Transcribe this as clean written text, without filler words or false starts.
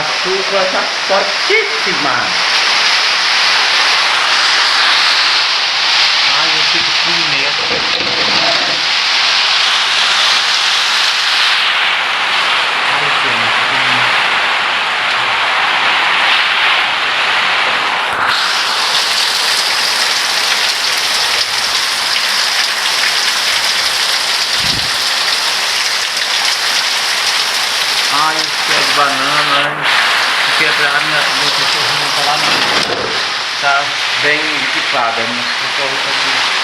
chuva está fortíssima. Ai, eu fico com medo. Ai, gente. Ai, esse pé de banana, quebrar meu cachorrinho tá lá, não. Tá bem equipada, meu cachorro tá aqui.